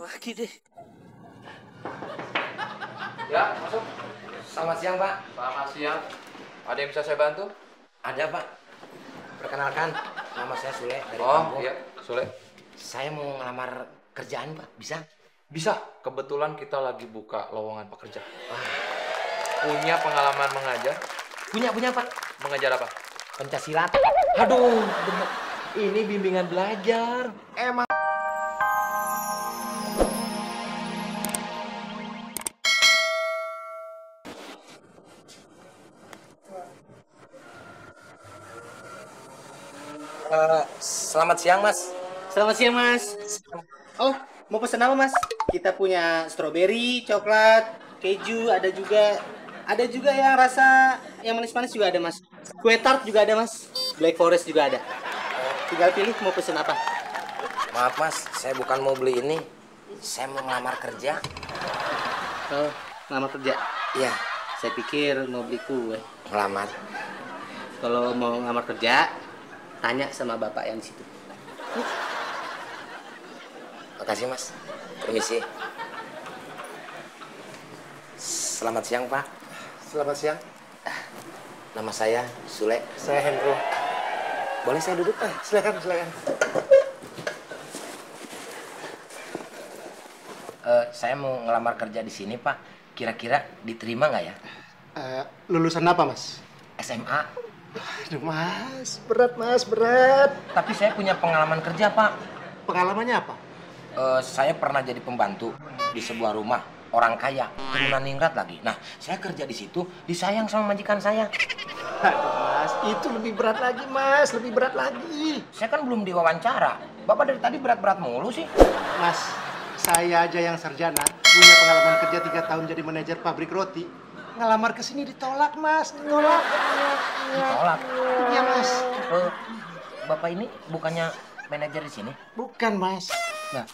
lagi deh. Ya, masuk. Selamat siang, Pak. Selamat siang. Ada yang bisa saya bantu? Ada, Pak. Perkenalkan, nama saya Sule dari Oh, kampung. iya, Sule. Saya mau ngelamar kerjaan, Pak. Bisa? Bisa. Kebetulan kita lagi buka lowongan pekerja. Punya pengalaman mengajar? Punya, Pak. Mengajar apa? Pencaksilat. Aduh, bener. Ini bimbingan belajar. Emang. Selamat siang, Mas. Selamat siang, Mas. Oh, mau pesan apa, Mas? Kita punya strawberry, coklat, keju, ada juga yang rasa yang manis-manis juga ada, Mas. Kue tart juga ada, Mas. Black forest juga ada. Tinggal pilih mau pesan apa. Maaf, Mas. Saya bukan mau beli ini. Saya mau ngelamar kerja. Oh, ngelamar kerja. Iya, Saya pikir mau beli kue. ngelamar. Kalau mau ngelamar kerja, tanya sama bapak yang di situ. Makasih, Mas. Permisi. Selamat siang, Pak. Selamat siang. Nama saya Sule. Saya Hendro. Boleh saya duduk? Silakan. Saya mau ngelamar kerja di sini, Pak. Kira-kira diterima nggak ya? Lulusan apa, Mas? SMA. Aduh, Mas. Berat. Tapi saya punya pengalaman kerja, Pak. Pengalamannya apa? Saya pernah jadi pembantu di sebuah rumah orang kaya, turunan ningrat lagi. Nah, saya kerja di situ, disayang sama majikan saya. Aduh, Mas. Itu lebih berat lagi, Mas. Lebih berat lagi. Saya kan belum diwawancara. Bapak dari tadi berat-berat mulu sih. Mas, saya aja yang sarjana, punya pengalaman kerja 3 tahun jadi manajer pabrik roti. Ngelamar ke sini ditolak, Mas. Ditolak. Ditolak. Iya, Mas. Bapak ini bukannya manajer di sini? Bukan, Mas. Nah,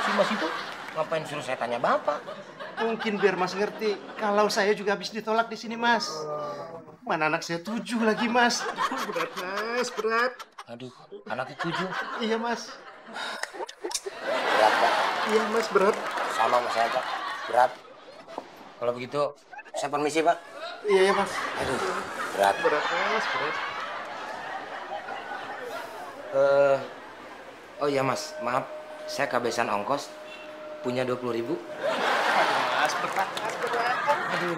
si Mas itu ngapain suruh saya tanya Bapak? Mungkin biar Mas ngerti kalau saya juga habis ditolak di sini, Mas. Mana anak saya 7 lagi, Mas. Berat, Mas. Berat. Aduh, anaknya 7. Iya, Mas. Berat, Pak. Iya, Mas. Berat. Sama sama saya, Pak. Berat. Kalau begitu, saya permisi, Pak. Iya, Mas. Aduh, berat. Berat, Mas. Berat. Oh iya, Mas. Maaf, saya kehabisan ongkos. Punya 20.000. Aduh, Mas. Berat, Mas. Berat. Aduh.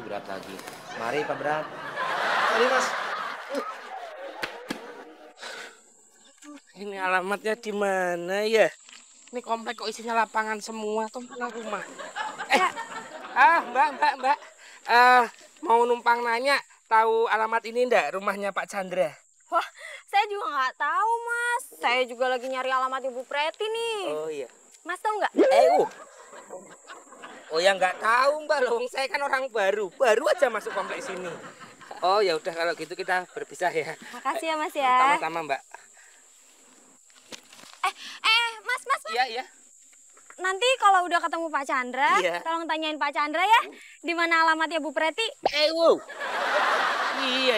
Berat lagi. Mari, Pak Berat. Mari, Mas. Ini alamatnya di mana ya? Ini komplek kok isinya lapangan semua, tuh mana rumah? Mbak. Mau numpang nanya, tahu alamat ini ndak rumahnya Pak Chandra? Wah, saya juga nggak tahu, Mas. Saya juga lagi nyari alamat Ibu Preti nih. Oh iya. Mas tahu nggak? Oh ya nggak tahu Mbak Long, saya kan orang baru aja masuk kompleks sini. Oh ya udah kalau gitu kita berpisah ya. Makasih ya, Mas ya. Sama-sama Mbak. Mas. Iya. Nanti kalau udah ketemu Pak Chandra, Iya. tolong tanyain Pak Chandra ya, di mana alamatnya Bu Preti. Iya. Ini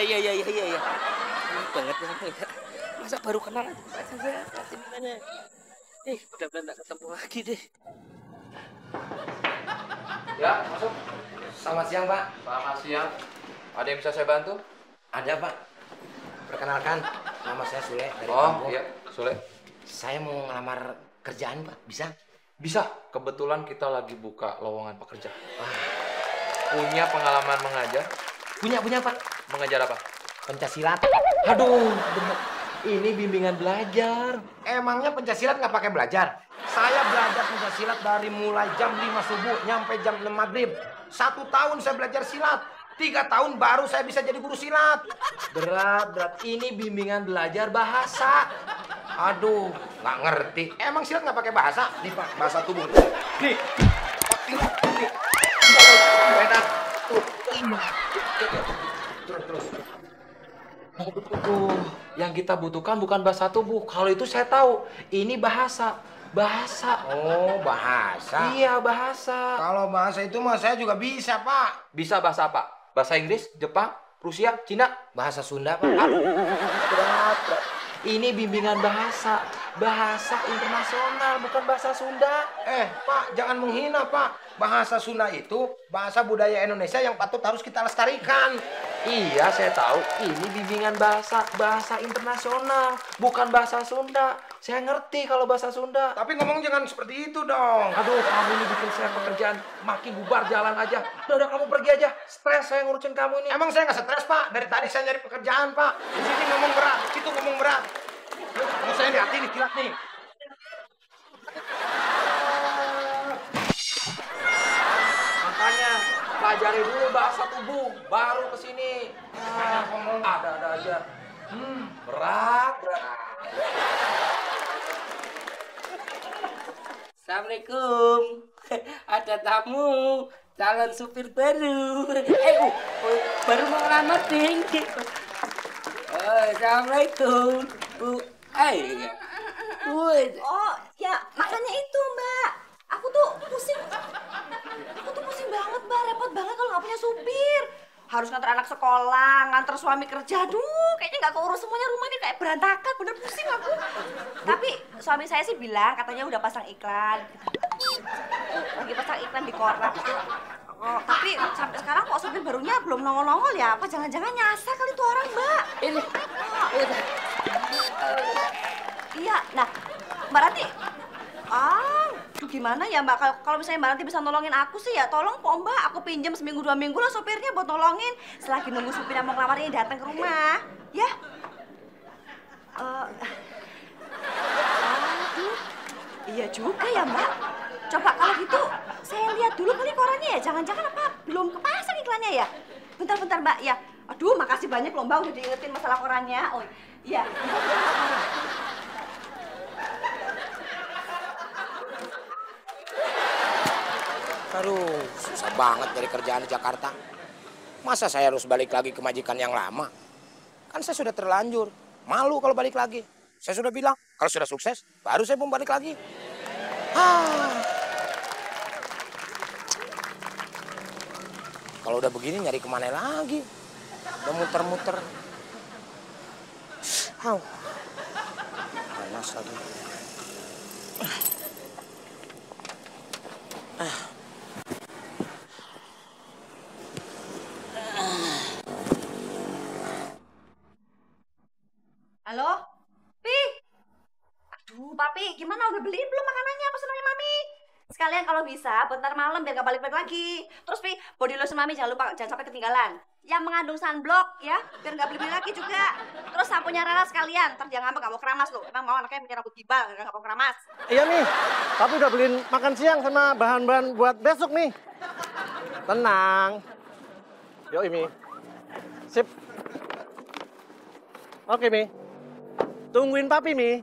banget ya. Masa baru kenal aja Pak Chandra? Di mana? Mudah-mudahan nggak ketemu lagi deh. Ya, masuk. Selamat siang, Pak. Selamat siang. Ada yang bisa saya bantu? Ada, Pak. Perkenalkan, nama saya Sule dari Oh, kampung. iya, Sule. Saya mau ngelamar kerjaan, Pak. Bisa? Bisa. Kebetulan kita lagi buka lowongan pekerja. Punya pengalaman mengajar? Punya, Pak. Mengajar apa? Pencaksilat. Aduh, bener. Ini bimbingan belajar. Emangnya pencaksilat nggak pakai belajar? Saya belajar pencaksilat dari mulai jam 5 subuh nyampe jam 6 maghrib. 1 tahun saya belajar silat. 3 tahun baru saya bisa jadi guru silat. Berat. Ini bimbingan belajar bahasa. Aduh, nggak ngerti. Emang silat nggak pakai bahasa? Nih, Pak, bahasa tubuh. Nih. Enak. Terus. Yang kita butuhkan bukan bahasa tubuh. Kalau itu saya tahu. Ini bahasa. Oh, bahasa. Iya, bahasa. Kalau bahasa itu mah saya juga bisa, Pak. Bisa bahasa apa? Bahasa Inggris, Jepang, Rusia, Cina? Bahasa Sunda, Pak. Berat. Ini bimbingan bahasa. bahasa internasional, bukan bahasa Sunda. Pak, jangan menghina, Pak. Bahasa Sunda itu bahasa budaya Indonesia yang patut harus kita lestarikan. Iya, saya tahu. Ini bimbingan bahasa internasional, bukan bahasa Sunda. Saya ngerti kalau bahasa Sunda. Tapi ngomong jangan seperti itu dong. Aduh, kamu ini bikin saya pekerjaan makin bubar jalan aja. Udah kamu pergi aja. Stres saya ngurusin kamu ini. Emang saya nggak stres, Pak. Dari tadi saya nyari pekerjaan, Pak. Di sini ngomong berat, situ ngomong berat. Mau saya lihat ini kilat nih. Makanya pelajari dulu bahasa tubuh, baru ke sini. Ada-ada aja. Berat. Assalamualaikum. Ada tamu, calon supir baru. Baru mau ngelamar, Ding. Assalamualaikum. Oh, ya makanya itu, Mbak. Aku tuh pusing banget, Mbak. Repot banget kalau nggak punya supir. Harus nganter anak sekolah, nganter suami kerja. Aduh, kayaknya nggak keurus semuanya, rumah ini kayak berantakan. Bener pusing aku. Tapi suami saya sih bilang katanya udah pasang iklan. Lagi pasang iklan di koran. Oh, tapi sampai sekarang kok supir barunya belum nongol-nongol ya? Apa jangan-jangan nyasar kali tuh orang, Mbak? Ini. Iya, nah Mbak Ranti, gimana ya Mbak? Kalau misalnya Mbak Ranti bisa nolongin aku sih ya, tolong kok Mbak. Aku pinjam seminggu 2 minggu lah supirnya buat nolongin. Selagi nunggu supir yang mau ngelamar ini datang ke rumah, ya? Iya juga ya Mbak. Coba kalau gitu, saya lihat dulu kali korannya ya. Jangan-jangan apa belum kepasang iklannya ya? Bentar Mbak, ya. Aduh, makasih banyak loh Mbak udah diingetin masalah korannya. Oh iya. Aduh, susah banget dari kerjaan di Jakarta. Masa saya harus balik lagi ke majikan yang lama? Kan saya sudah terlanjur. Malu kalau balik lagi. Saya sudah bilang, kalau sudah sukses, baru saya mau balik lagi. Kalau udah begini nyari kemana lagi? Udah muter-muter. Panas lagi. Halo? Pi? Aduh, Papi, gimana udah beliin belum makanannya pesanannya Mami? Sekalian kalau bisa, bentar malam biar gak balik-balik lagi. Terus Pi, body lotion Mami jangan lupa, jangan sampai ketinggalan. Yang mengandung sunblock ya, biar gak beli-beli lagi juga. Terus sampunya Rara sekalian, ntar jangan ngambek gak mau keramas loh. Emang mau anaknya punya rambut gibal, gak mau keramas. Iya nih, tapi udah beliin makan siang sama bahan-bahan buat besok nih. Tenang. Yuk, Mi. Sip. Oke, Mi. Tungguin Papi, Mi.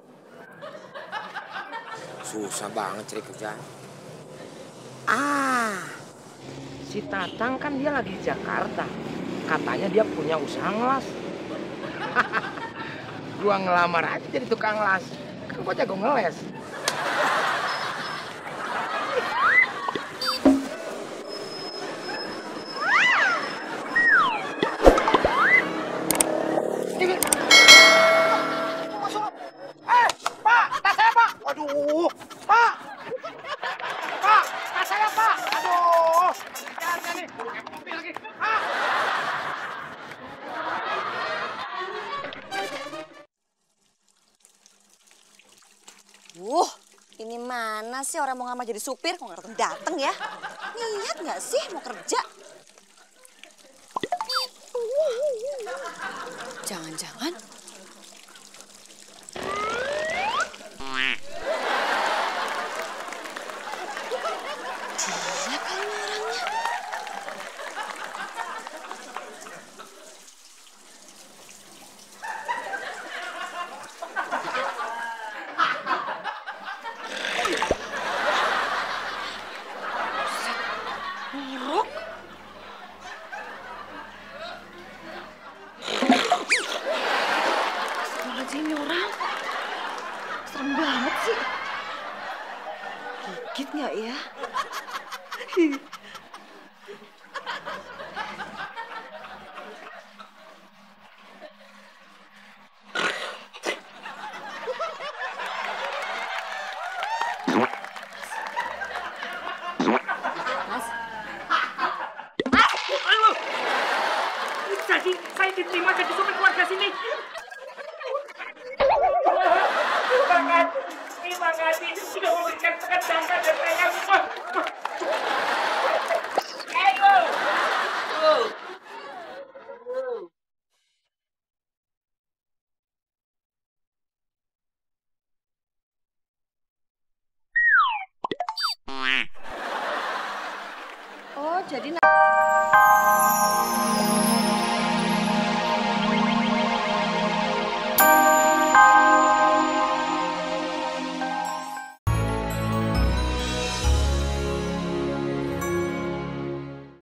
Susah banget cari kerjaan. Si Tatang kan dia lagi di Jakarta. Katanya dia punya usaha ngelas. Gua ngelamar aja jadi tukang las. Kan gua jago ngeles. Pak, tas saya, Pak. Aduh, Pak. Pak, tas saya, Pak. Aduh. Jangan nih, kayak mobil lagi. Ini mana sih orang mau ngamar jadi supir? Kok nggak dateng ya? Niat nggak sih mau kerja? Jangan-jangan dia kali orangnya. Buruk. Astagfirullahaladzim, ini orang. Serem banget sih. Gigit nggak ya? jadi saya diterima jadi supir keluarga sini. Terima kasih sudah memberikan pekerjaan pada saya. Ayo. Oh, jadi